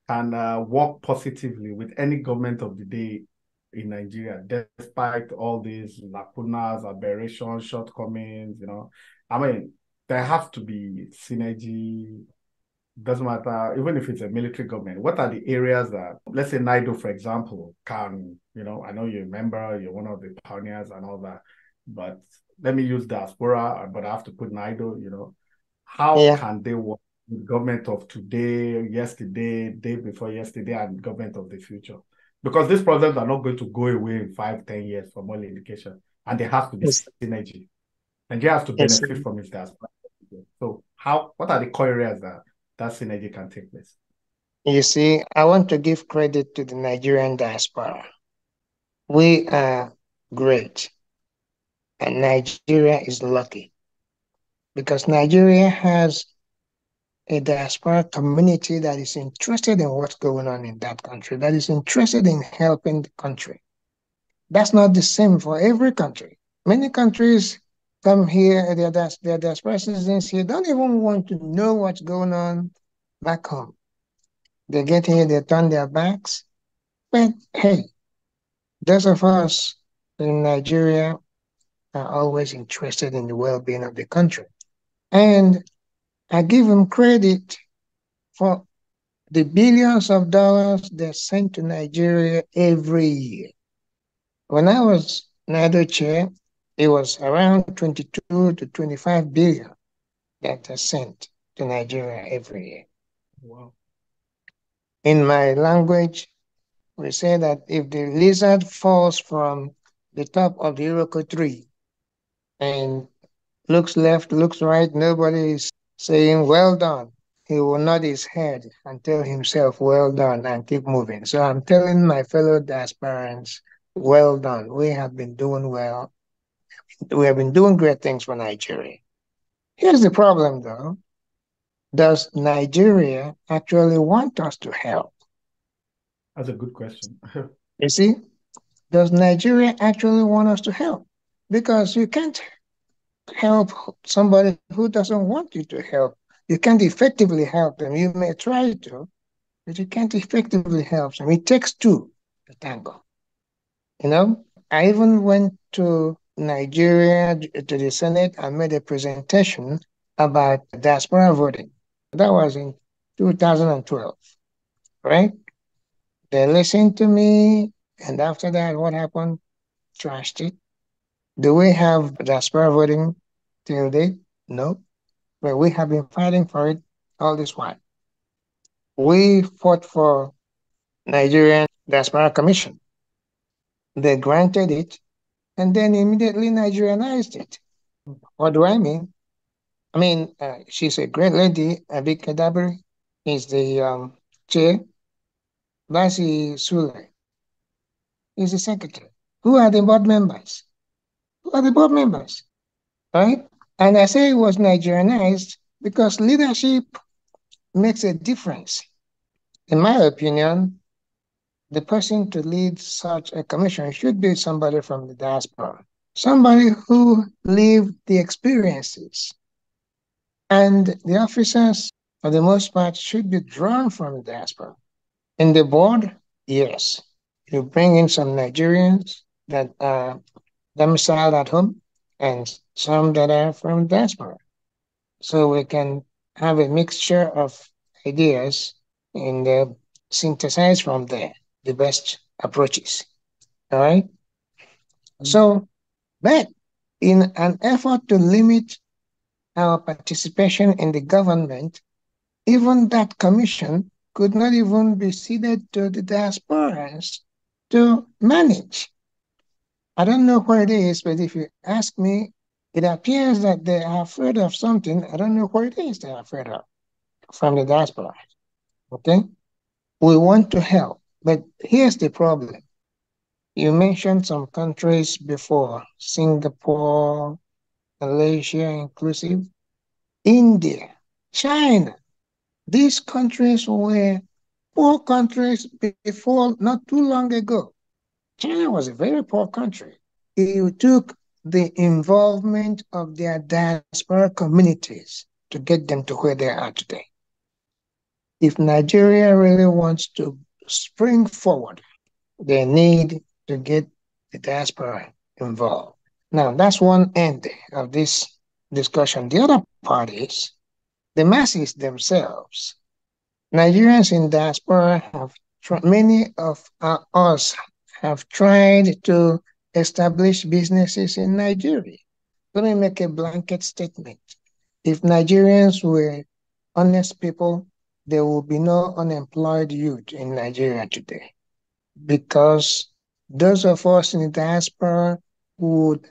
can work positively with any government of the day in Nigeria, despite all these lacunas, aberrations, shortcomings, I mean, there has to be synergy. Doesn't matter, even if it's a military government. What are the areas that, let's say, NIDO, for example, can, I know you're a member, you're one of the pioneers and all that, but let me use diaspora, but I have to put NIDO. How Yeah, can they work with government of today, yesterday, day before yesterday, and government of the future? Because these problems are not going to go away in 5, 10 years from all indication, and there has to be it's, synergy. Nigeria has to it's, benefit from its diaspora. So, what are the core areas that synergy can take place? you see, I want to give credit to the Nigerian diaspora. We are great, and Nigeria is lucky because Nigeria has a diaspora community that is interested in what's going on in that country, that is interested in helping the country. That's not the same for every country. Many countries come here, their diaspora citizens here don't even want to know what's going on back home. They get here, they turn their backs. But hey, those of us in Nigeria are always interested in the well-being of the country. And I give them credit for the billions of dollars they send to Nigeria every year. When I was NADO chair, it was around 22 to 25 billion that are sent to Nigeria every year. Wow. In my language, we say that if the lizard falls from the top of the Iroko tree and looks left, looks right, nobody is saying, well done. He will nod his head and tell himself, well done, and keep moving. So I'm telling my fellow diasporans, well done. We have been doing well. We have been doing great things for Nigeria. Here's the problem, though. Does Nigeria actually want us to help? That's a good question. You see, does Nigeria actually want us to help? Because you can't help somebody who doesn't want you to help. You can't effectively help them. You may try to, but you can't effectively help them. It takes two to tango. You know, I even went to Nigeria to the Senate and made a presentation about diaspora voting. That was in 2012, right? They listened to me, and after that, what happened? Trashed it. Do we have diaspora voting till date? No. But we have been fighting for it all this while. We fought for Nigerian Diaspora Commission. They granted it and then immediately Nigerianized it. What do I mean? I mean, she's a great lady. Abike Dabiri is the chair. Basi Sule is the secretary. Who are the board members? Who are the board members? Right? And I say it was Nigerianized because leadership makes a difference. In my opinion, the person to lead such a commission should be somebody from the diaspora, somebody who lived the experiences. And the officers, for the most part, should be drawn from the diaspora. In the board, yes. You bring in some Nigerians that are domiciled at home and some that are from diaspora. So we can have a mixture of ideas and synthesize from there the best approaches. All right. So, but in an effort to limit our participation in the government, even that commission could not even be ceded to the diasporans to manage. I don't know what it is, but if you ask me, it appears that they are afraid of something. I don't know what it is they're afraid of from the diaspora. Okay? We want to help, but here's the problem. You mentioned some countries before, Singapore, Malaysia inclusive, India, China. These countries were poor countries before not too long ago. China was a very poor country. It took the involvement of their diaspora communities to get them to where they are today. If Nigeria really wants to spring forward, they need to get the diaspora involved. Now, that's one end of this discussion. The other part is the masses themselves. Nigerians in diaspora have many of us have tried to establish businesses in Nigeria. Let me make a blanket statement. If Nigerians were honest people, there will be no unemployed youth in Nigeria today because those of us in the diaspora would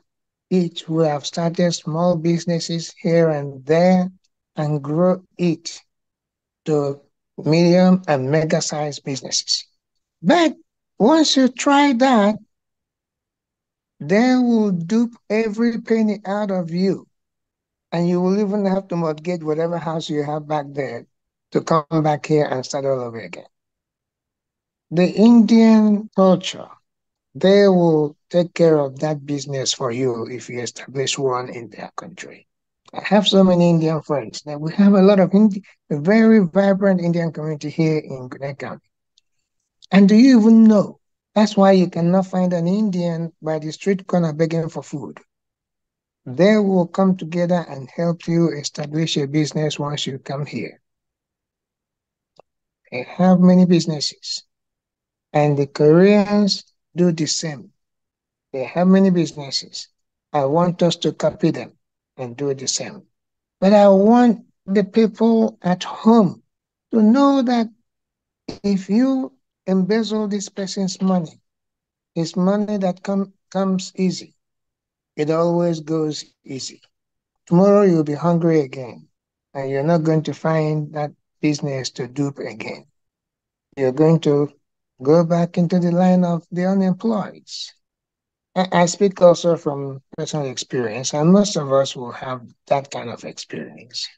each would have started small businesses here and there and grow it to medium and mega sized businesses. But once you try that, they will dupe every penny out of you. And you will even have to mortgage whatever house you have back there to come back here and start all over again. The Indian culture, they will take care of that business for you if you establish one in their country. I have so many Indian friends. Now we have a lot of a very vibrant Indian community here in Gwinnett County. And do you even know? That's why you cannot find an Indian by the street corner begging for food. They will come together and help you establish a business once you come here. They have many businesses. And the Koreans do the same. They have many businesses. I want us to copy them and do the same. But I want the people at home to know that if you embezzle this person's money, it's money that comes easy. It always goes easy. Tomorrow you'll be hungry again, and you're not going to find that business to dupe again. You're going to go back into the line of the unemployed. I speak also from personal experience, and most of us will have that kind of experience.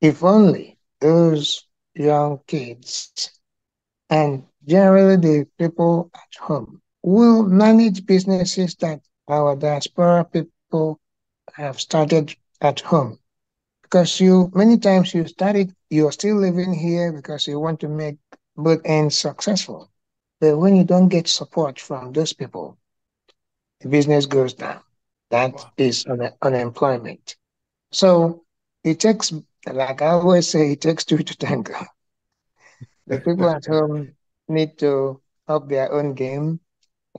If only those young kids and generally the people at home will manage businesses that our diaspora people have started at home. Because you, many times you started, you're still living here because you want to make both ends successful. But when you don't get support from those people, the business goes down. That Wow. is unemployment. So it takes, like I always say, it takes two to tango. The people at home need to up their own game.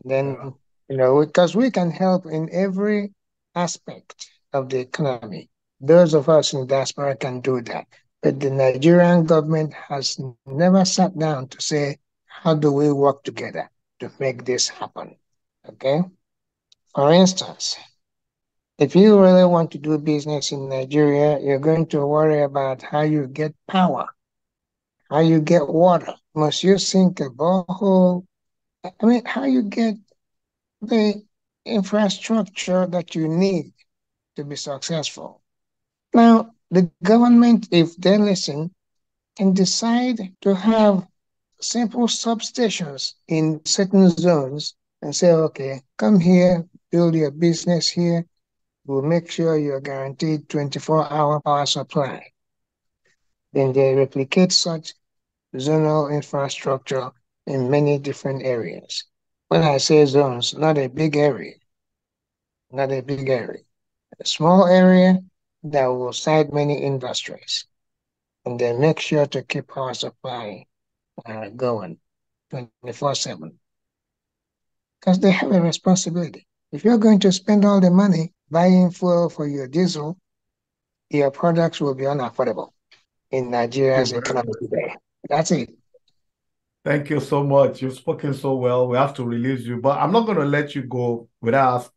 And Yeah. then, because we can help in every aspect of the economy. Those of us in diaspora can do that. But the Nigerian government has never sat down to say, how do we work together to make this happen? Okay? For instance, if you really want to do business in Nigeria, you're going to worry about how you get power, how you get water. Must you sink a borehole? I mean, how you get the infrastructure that you need to be successful. Now, the government, if they listen, can decide to have simple substations in certain zones and say, okay, come here, build your business here. We'll make sure you're guaranteed 24-hour power supply. Then they replicate such zonal infrastructure in many different areas. When I say zones, not a big area, not a big area, a small area that will site many industries, and then make sure to keep power supply going 24/7. Because they have a responsibility. If you're going to spend all the money buying fuel for your diesel, your products will be unaffordable in Thank Nigeria's you very economy much. today. That's it. Thank you so much. You've spoken so well. We have to release you, but I'm not going to let you go without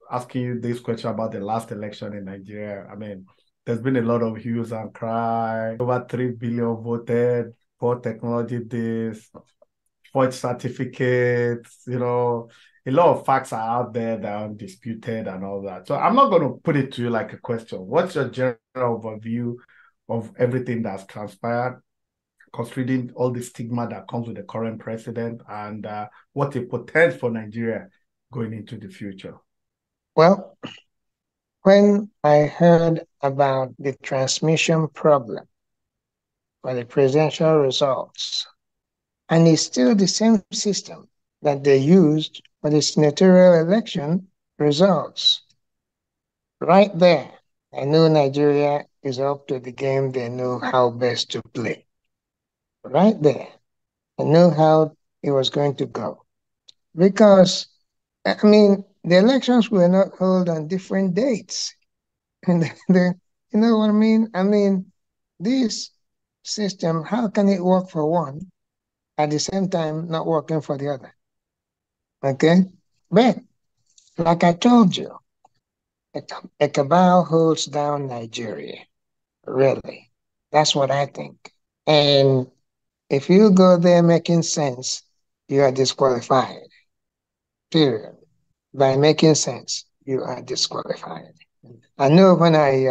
asking you this question about the last election in Nigeria. I mean, there's been a lot of hues and cry. Over 3 billion voted, poor technology this, forged certificates, a lot of facts are out there that are undisputed and all that. So I'm not going to put it to you like a question. What's your general overview of everything that's transpired, considering all the stigma that comes with the current president and what it portends for Nigeria going into the future? Well, when I heard about the transmission problem for the presidential results, and it's still the same system that they used for the senatorial election results, right there, I knew Nigeria is up to the game they know how best to play. Right there, I knew how it was going to go. Because, I mean, the elections were not held on different dates. And you know what I mean? I mean, this system, how can it work for one at the same time not working for the other? Okay? But, like I told you, a cabal holds down Nigeria. Really. That's what I think. And if you go there making sense, you are disqualified. Period. By making sense, you are disqualified. I know when I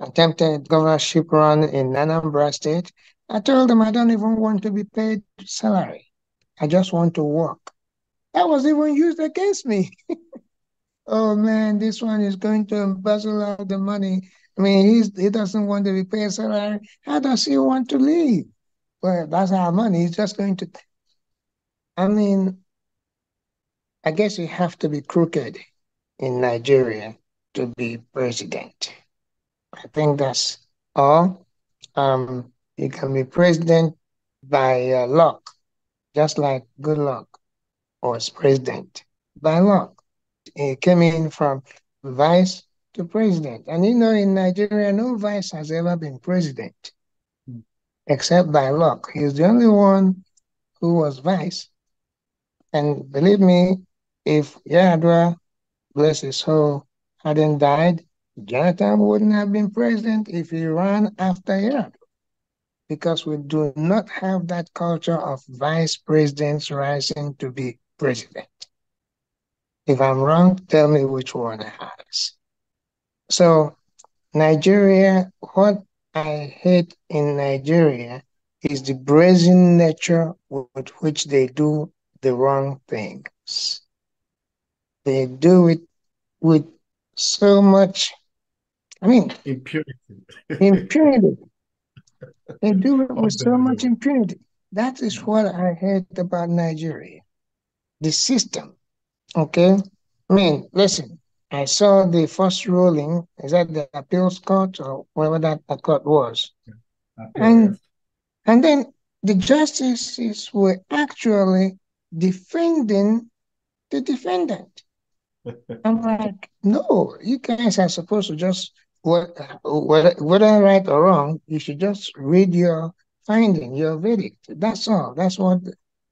attempted governorship run in Anambra State, I told them I don't even want to be paid salary. I just want to work. That was even used against me. Oh man, this one is going to embezzle out the money. I mean, he doesn't want to be paid salary. How does he want to leave? Well, that's our money. He's just going to. I mean, I guess you have to be crooked in Nigeria to be president. I think that's all. You can be president by luck, just like good luck was president by luck. He came in from vice to president. And you know, in Nigeria, no vice has ever been president except by luck. He's the only one who was vice. And believe me, if Yar'Adua, bless his soul, hadn't died, Jonathan wouldn't have been president if he ran after Yar'Adua. Because we do not have that culture of vice presidents rising to be president. If I'm wrong, tell me which one has. So Nigeria, what I hate in Nigeria is the brazen nature with which they do the wrong things. They do it with so much, I mean, Impunity. impunity. They do it with so much Unbelievable. impunity. That is what I hate about Nigeria. The system, okay? I mean, listen, I saw the first ruling, is that the appeals court or whatever that court was? Appeal, And yes. and then the justices were actually defending the defendant. I'm like, no, you guys are supposed to just, whether right or wrong, you should just read your finding, your verdict. That's all. That's what,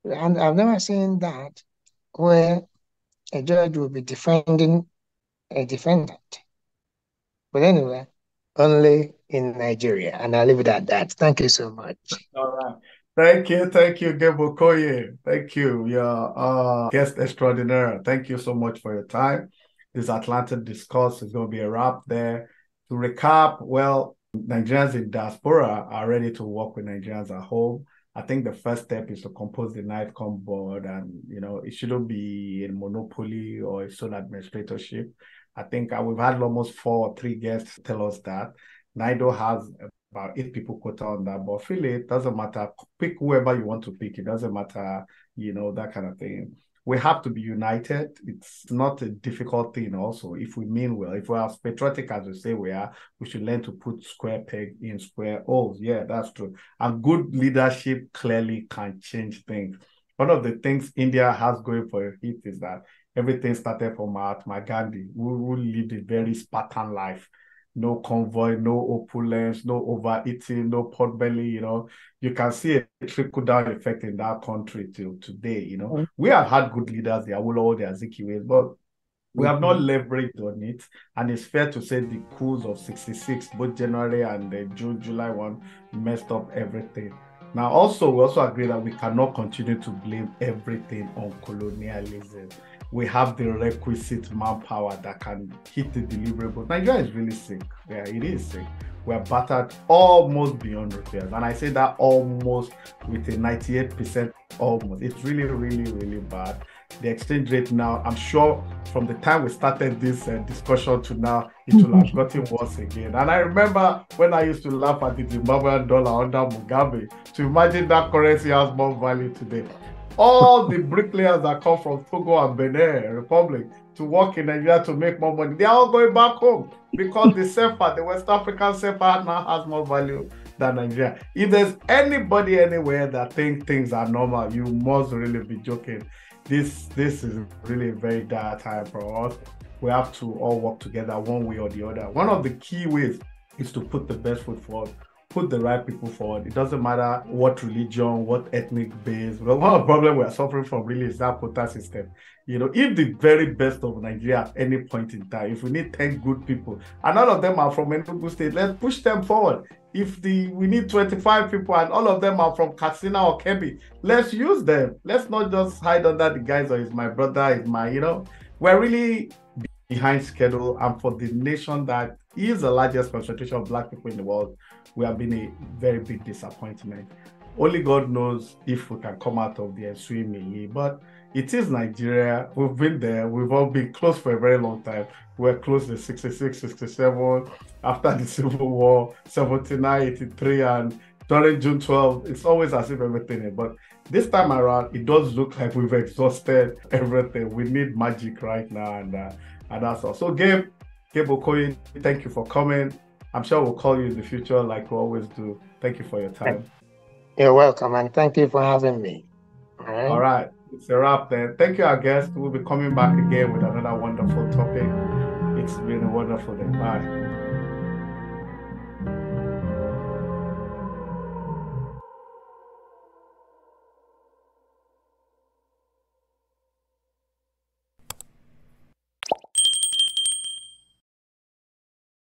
and I've never seen that where a judge will be defending a defendant. But anyway, only in Nigeria. And I'll leave it at that. Thank you so much. All right. Thank you, Gebo Koye. Thank you, your guest extraordinaire. Thank you so much for your time. This Atlantic discourse is going to be a wrap there. To recap, well, Nigerians in diaspora are ready to work with Nigerians at home. I think the first step is to compose the NIGERIAN board, and it shouldn't be a monopoly or a sole administratorship. I think we've had almost 4 or 3 guests tell us that NIDO has about 8 people quota on that. But really, it doesn't matter. Pick whoever you want to pick. It doesn't matter, that kind of thing. We have to be united. It's not a difficult thing also. If we mean well, if we are as patriotic as we say we are, we should learn to put square peg in square holes. Yeah, that's true. And good leadership clearly can change things. One of the things India has going for it is that everything started from Mahatma Gandhi, who lived a very Spartan life. No convoy, no opulence, no overeating, no pot belly, You can see a trickle-down effect in that country till today, We have had good leaders, the Awolowo, the Azikiwe, but we have not leveraged on it. And it's fair to say the coups of 66, both January and the June, July one, messed up everything. Now, we also agree that we cannot continue to blame everything on colonialism. We have the requisite manpower that can hit the deliverables. Nigeria is really sick. Yeah, it is sick. We're battered almost beyond repairs. And I say that almost with a 98% almost. It's really, really, really bad. The exchange rate now, I'm sure from the time we started this discussion to now, it will have gotten worse again. And I remember when I used to laugh at the Zimbabwean dollar under Mugabe, to imagine that currency has more value today. All the bricklayers that come from Togo and Benin Republic to work in Nigeria to make more money, they are all going back home because the West African CFA now has more value than Nigeria. If there's anybody anywhere that thinks things are normal, you must really be joking. This is really a very dire time for us. We have to all work together one way or the other. One of the key ways is to put the best foot forward. Put the right people forward. It doesn't matter what religion, what ethnic base. Well, one of the problems we are suffering from really is that quota system. If the very best of Nigeria at any point in time, if we need 10 good people, and all of them are from Enugu State, let's push them forward. If we need 25 people and all of them are from Katsina or Kebbi, let's use them. Let's not just hide under the guise of it's my brother, it's my, We're really behind schedule, and for the nation that is the largest concentration of Black people in the world, we have been a very big disappointment. Only God knows if we can come out of the ensuing, but it is Nigeria. We've been there. We've all been close for a very long time. We're close to 66, 67, after the Civil War, 79, 83, and during June 12, it's always as if everything is. But this time around, it does look like we've exhausted everything. We need magic right now, and that's all. So Gabe Okoye, thank you for coming. I'm sure we'll call you in the future like we always do. Thank you for your time. You're welcome, and thank you for having me. All right. It's a wrap then. Thank you, our guest. We'll be coming back again with another wonderful topic. It's been a wonderful day. Bye.